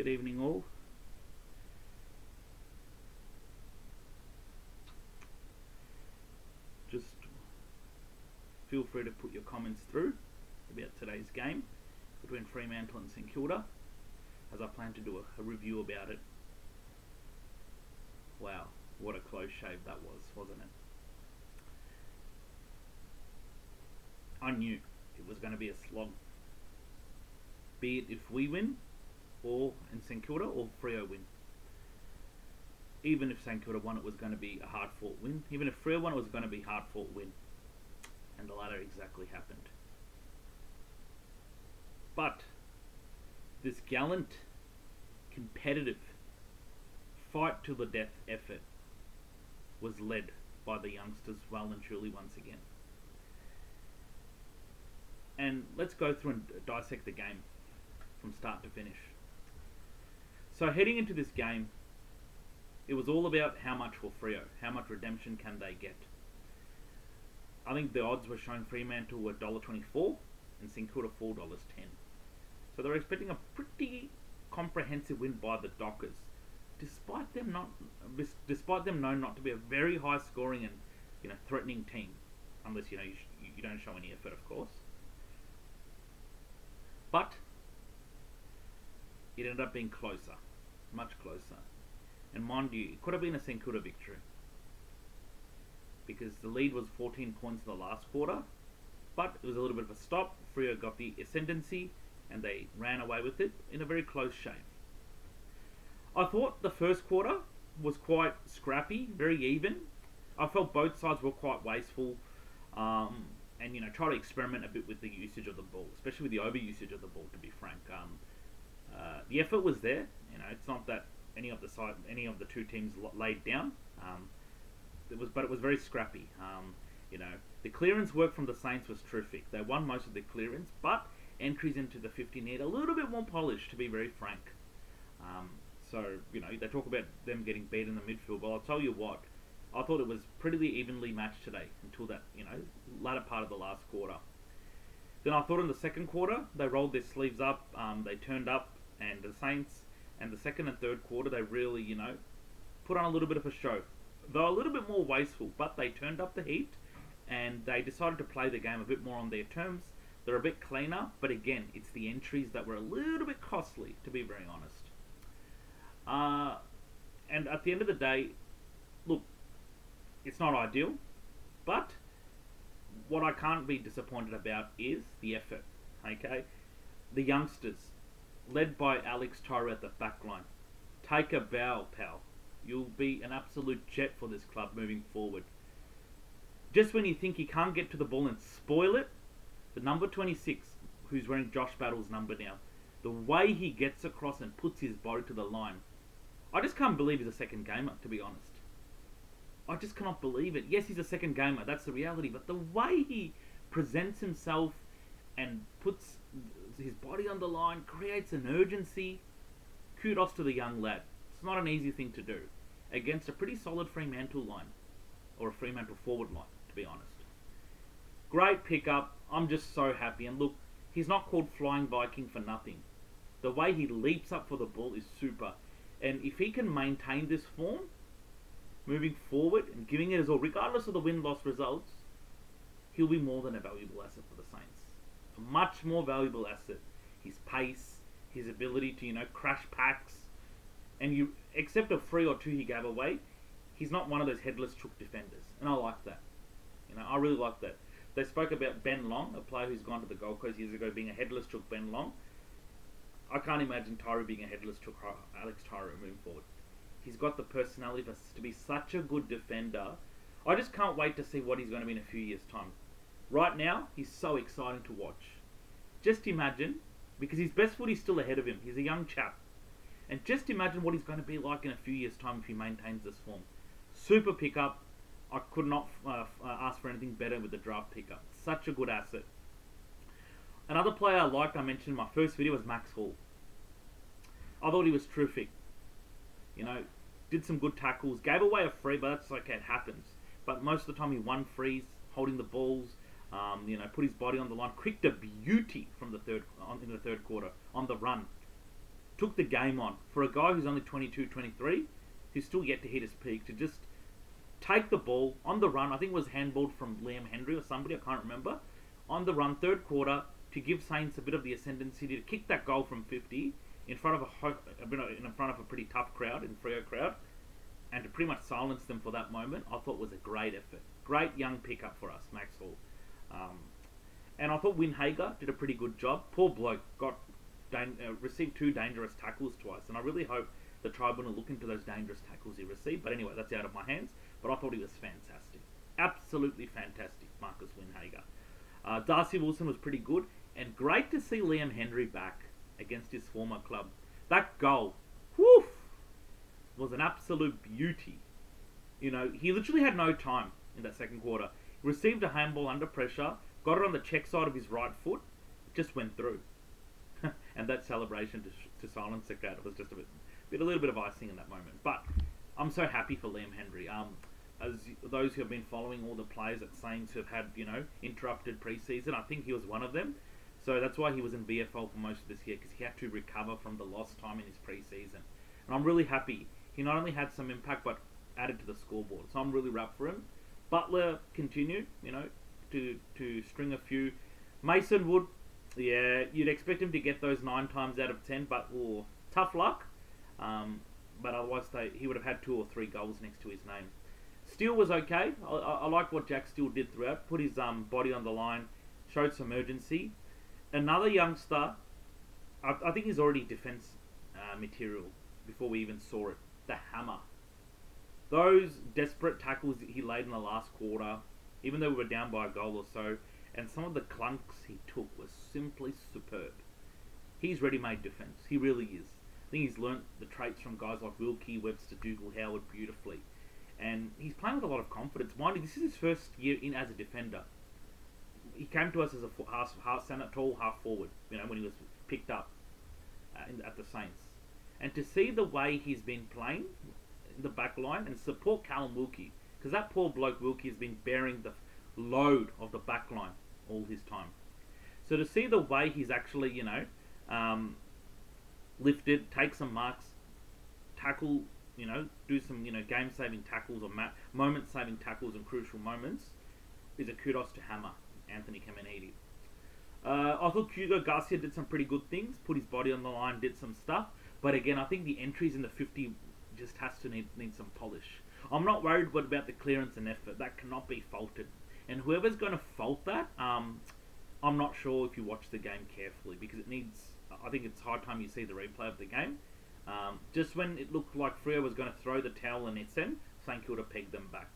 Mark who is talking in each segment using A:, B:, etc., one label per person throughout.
A: Good evening all. Just feel free to put your comments through about today's game between Fremantle and St Kilda, as I plan to do a review about it. Wow, what a close shave that was, wasn't it? I knew it was going to be a slog, be it if we win or in St Kilda or Freo win. Even if St Kilda won, it was going to be a hard fought win. Even if Freo won, it was going to be a hard fought win. And the latter exactly happened. But this gallant, competitive, fight to the death effort was led by the youngsters well and truly once again. And let's go through and dissect the game from start to finish. So heading into this game, it was all about how much for Freo, how much redemption can they get. I think the odds were showing Fremantle were $1.24 and St Kilda $4.10. So they were expecting a pretty comprehensive win by the Dockers, despite them known not to be a very high scoring and threatening team, unless you don't show any effort, of course. But it ended up being closer, much closer. And mind you, it could have been a St Kilda victory, because the lead was 14 points in the last quarter, but it was a little bit of a stop. Freo got the ascendancy and they ran away with it in a very close shave. I thought the first quarter was quite scrappy, very even. I felt both sides were quite wasteful, and try to experiment a bit with the usage of the ball, especially with the overusage of the ball, to be frank. The effort was there. It's not that any of the two teams laid down. But it was very scrappy. The clearance work from the Saints was terrific. They won most of the clearance, but entries into the 50 need a little bit more polish, to be very frank. They talk about them getting beat in the midfield. Well, I'll tell you what, I thought it was pretty evenly matched today until that latter part of the last quarter. Then I thought in the second quarter they rolled their sleeves up, they turned up, and the Saints, and the second and third quarter they really put on a little bit of a show. Though a little bit more wasteful, but they turned up the heat and they decided to play the game a bit more on their terms. They're a bit cleaner, but again, it's the entries that were a little bit costly, to be very honest. And at the end of the day, look, it's not ideal, but what I can't be disappointed about is the effort, okay? The youngsters, led by Alex Tyro at the back line. Take a bow, pal. You'll be an absolute jet for this club moving forward. Just when you think he can't get to the ball and spoil it, the number 26, who's wearing Josh Battle's number now, the way he gets across and puts his body to the line, I just can't believe he's a second gamer, to be honest. I just cannot believe it. Yes, he's a second gamer, that's the reality, but the way he presents himself and puts his body on the line, creates an urgency, kudos to the young lad. It's not an easy thing to do against a pretty solid Fremantle line, or a Fremantle forward line, to be honest. Great pickup. I'm just so happy. And look, he's not called Flying Viking for nothing. The way he leaps up for the ball is super. And if he can maintain this form moving forward and giving it his all, regardless of the win-loss results, he'll be more than a valuable asset for the Saints. A much more valuable asset. His pace, his ability to crash packs. And you, except a 3 or 2 he gave away, he's not one of those headless chook defenders. And I like that. I really like that. They spoke about Ben Long, a player who's gone to the Gold Coast years ago, being a headless chook Ben Long. I can't imagine Tyro being a headless chook Alex Tyro moving forward. He's got the personality to be such a good defender. I just can't wait to see what he's going to be in a few years' time. Right now, he's so exciting to watch. Just imagine, because his best foot is still ahead of him. He's a young chap. And just imagine what he's going to be like in a few years' time if he maintains this form. Super pickup. I could not ask for anything better with the draft pickup. Such a good asset. Another player I liked, I mentioned in my first video, was Max Hall. I thought he was terrific. Did some good tackles. Gave away a free, but that's okay, it happens. But most of the time he won frees, holding the balls, put his body on the line. Kicked a beauty from in the third quarter on the run. took the game on. For a guy who's only 22, 23, who's still yet to hit his peak, to just take the ball on the run. I think it was handballed from Liam Henry or somebody, I can't remember. On the run, third quarter, to give Saints a bit of the ascendancy, to kick that goal from 50 in front of a pretty tough crowd, in Freo crowd, and to pretty much silence them for that moment, I thought was a great effort. Great young pickup for us, Max Hall. And I thought Winhager did a pretty good job. Poor bloke received 2 dangerous tackles twice, and I really hope the tribunal look into those dangerous tackles he received. But anyway, that's out of my hands. But I thought he was fantastic. Absolutely fantastic, Marcus Winhager. Darcy Wilson was pretty good, and great to see Liam Henry back against his former club. That goal, whoof, was an absolute beauty. You know, he literally had no time in that second quarter. He received a handball under pressure, got it on the check side of his right foot, just went through. And that celebration to silence the crowd was just a little bit of icing in that moment. But I'm so happy for Liam Henry. As those who have been following all the players at Saints who have had, interrupted pre-season, I think he was one of them. So that's why he was in VFL for most of this year, because he had to recover from the lost time in his pre-season. And I'm really happy. He not only had some impact, but added to the scoreboard. So I'm really wrapped for him. Butler continued, to string a few. Mason Wood, yeah, you'd expect him to get those 9 times out of 10, but tough luck. But otherwise, he would have had 2 or 3 goals next to his name. Steele was okay. I like what Jack Steele did throughout. Put his body on the line, showed some urgency. Another youngster, I think he's already defence material before we even saw it. The Hammer. Those desperate tackles that he laid in the last quarter, even though we were down by a goal or so, and some of the clunks he took was simply superb. He's ready-made defence. He really is. I think he's learnt the traits from guys like Wilkie, Webster, Dougal, Howard beautifully. And he's playing with a lot of confidence. Mind you, this is his first year in as a defender. He came to us as a tall half forward, when he was picked up at the Saints. And to see the way he's been playing in the back line and support Callum Wilkie, because that poor bloke Wilkie has been bearing the load of the back line all his time. So to see the way he's actually, lifted, take some marks, tackle, do some, game-saving tackles or moment-saving tackles in crucial moments, is a kudos to Hammer, Anthony Caminiti. I thought Hugo Garcia did some pretty good things, put his body on the line, did some stuff, but again, I think the entries in the 50 just has to need some polish. I'm not worried about the clearance and effort. That cannot be faulted. And whoever's going to fault that, I'm not sure if you watch the game carefully, because I think it's high time you see the replay of the game. Just when it looked like Freo was going to throw the towel in its end, St Kilda pegged them back.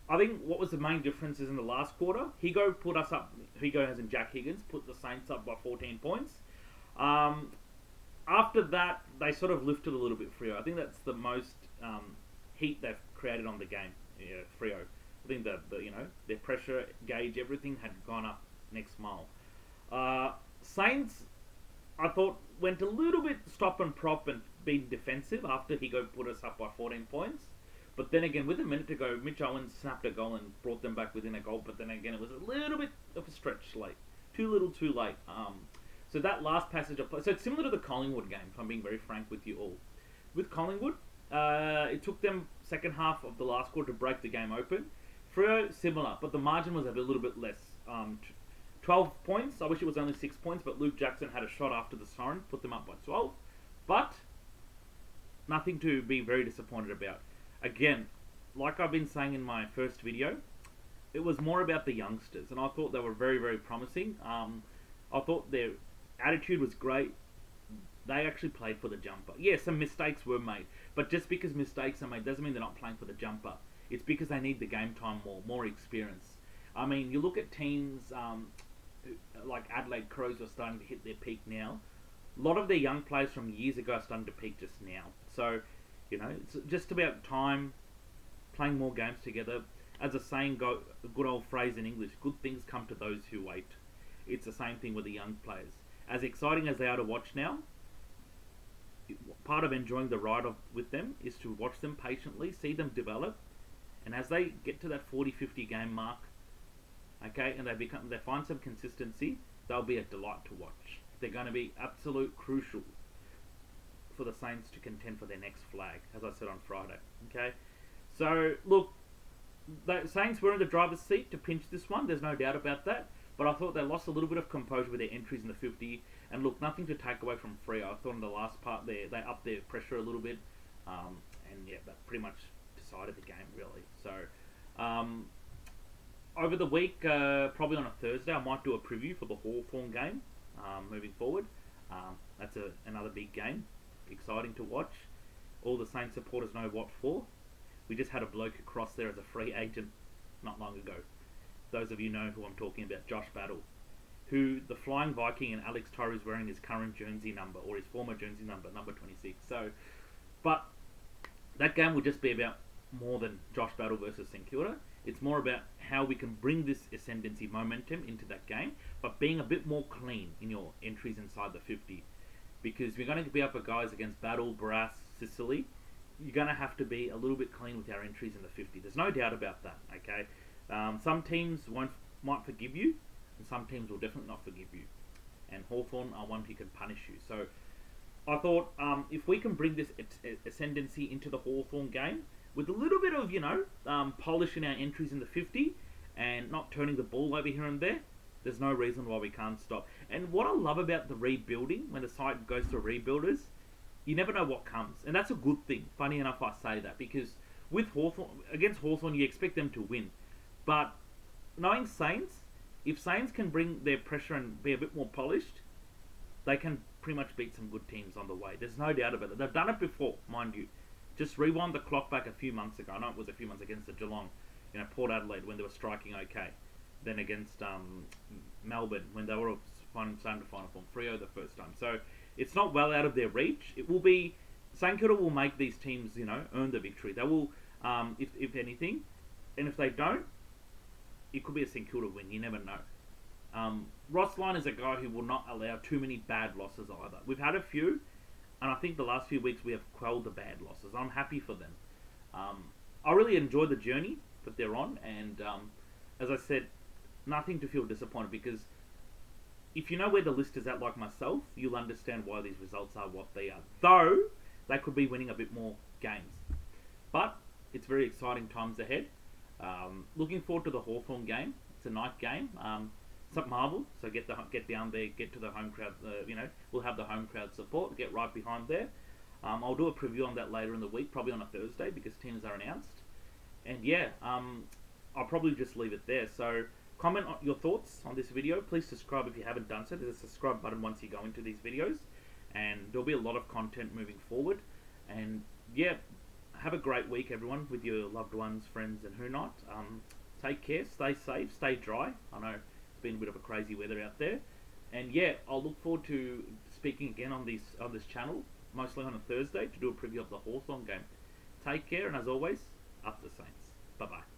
A: I think what was the main difference is in the last quarter, Higo put us up, Higo as in Jack Higgins, put the Saints up by 14 points. After that, they sort of lifted a little bit, Freo. I think that's the most heat they've created on the game, Freo. I think their pressure gauge, everything had gone up next mile. Saints, I thought, went a little bit stop and prop and being defensive after Higo put us up by 14 points. But then again, with a minute to go, Mitch Owens snapped a goal and brought them back within a goal. But then again, it was a little bit of a stretch late. Too little, too late. So that last passage of play... So it's similar to the Collingwood game, if I'm being very frank with you all. With Collingwood, it took them second half of the last quarter to break the game open. Freo, similar, but the margin was a little bit less. 12 points. I wish it was only 6 points, but Luke Jackson had a shot after the siren, put them up by 12. But nothing to be very disappointed about. Again, like I've been saying in my first video, it was more about the youngsters, and I thought they were very, very promising. I thought their attitude was great. They actually played for the jumper. Yeah, some mistakes were made, but just because mistakes are made doesn't mean they're not playing for the jumper. It's because they need the game time more experience. I mean, you look at teams like Adelaide Crows are starting to hit their peak now. A lot of their young players from years ago are starting to peak just now. So, it's just about time, playing more games together. As a saying, a good old phrase in English, good things come to those who wait. It's the same thing with the young players. As exciting as they are to watch now, part of enjoying the ride with them is to watch them patiently, see them develop, and as they get to that 40-50 game mark, okay, and they find some consistency, they'll be a delight to watch. They're going to be absolute crucial for the Saints to contend for their next flag, as I said on Friday. Okay, so look, the Saints were in the driver's seat to pinch this one. There's no doubt about that. But I thought they lost a little bit of composure with their entries in the 50. And look, nothing to take away from Freo. I thought in the last part there, they upped their pressure a little bit. And yeah, that pretty much decided the game, really. So, over the week, probably on a Thursday, I might do a preview for the Hawthorn game moving forward. That's another big game. Exciting to watch. All the Saints supporters know what for. We just had a bloke across there as a free agent not long ago. Those of you know who I'm talking about, Josh Battle, who the Flying Viking and Alex Torre is wearing his current jersey number, or his former jersey number, number 26. So, but that game will just be about more than Josh Battle versus St Kilda. It's more about how we can bring this ascendancy momentum into that game, but being a bit more clean in your entries inside the 50. Because we're going to be up for guys against Battle, Brass, Sicily. You're going to have to be a little bit clean with our entries in the 50. There's no doubt about that, okay? Some teams might forgive you, and some teams will definitely not forgive you. And Hawthorn are one who can punish you. So I thought if we can bring this ascendancy into the Hawthorn game with a little bit of, polish in our entries in the 50 and not turning the ball over here and there, there's no reason why we can't stop. And what I love about the rebuilding, when the side goes to rebuilders, you never know what comes. And that's a good thing. Funny enough I say that, because with Hawthorn, against Hawthorn, you expect them to win. But knowing Saints, if Saints can bring their pressure and be a bit more polished, they can pretty much beat some good teams on the way. There's no doubt about it. They've done it before, mind you. Just rewind the clock back a few months ago. I know it was a few months against the Geelong, Port Adelaide, when they were striking okay. Then against Melbourne, when they were starting to final form. Freo the first time. So it's not well out of their reach. It will be, St Kilda will make these teams, earn the victory. They will, if anything, and if they don't, it could be a St Kilda win. You never know. Ross Lyon is a guy who will not allow too many bad losses either. We've had a few, and I think the last few weeks we have quelled the bad losses. I'm happy for them. I really enjoy the journey that they're on, and as I said, nothing to feel disappointed, because if you know where the list is at, like myself, you'll understand why these results are what they are. Though, they could be winning a bit more games. But it's very exciting times ahead. Looking forward to the Hawthorn game. It's a night game. It's at Marvel, so get down there, get to the home crowd. We'll have the home crowd support. Get right behind there. I'll do a preview on that later in the week, probably on a Thursday, because teams are announced. And yeah, I'll probably just leave it there. So comment on your thoughts on this video. Please subscribe if you haven't done so. There's a subscribe button once you go into these videos, and there'll be a lot of content moving forward. And yeah, have a great week, everyone, with your loved ones, friends, and who not. Take care, stay safe, stay dry. I know it's been a bit of a crazy weather out there. And yeah, I'll look forward to speaking again on this channel, mostly on a Thursday, to do a preview of the Hawthorn game. Take care, and as always, up the Saints. Bye-bye.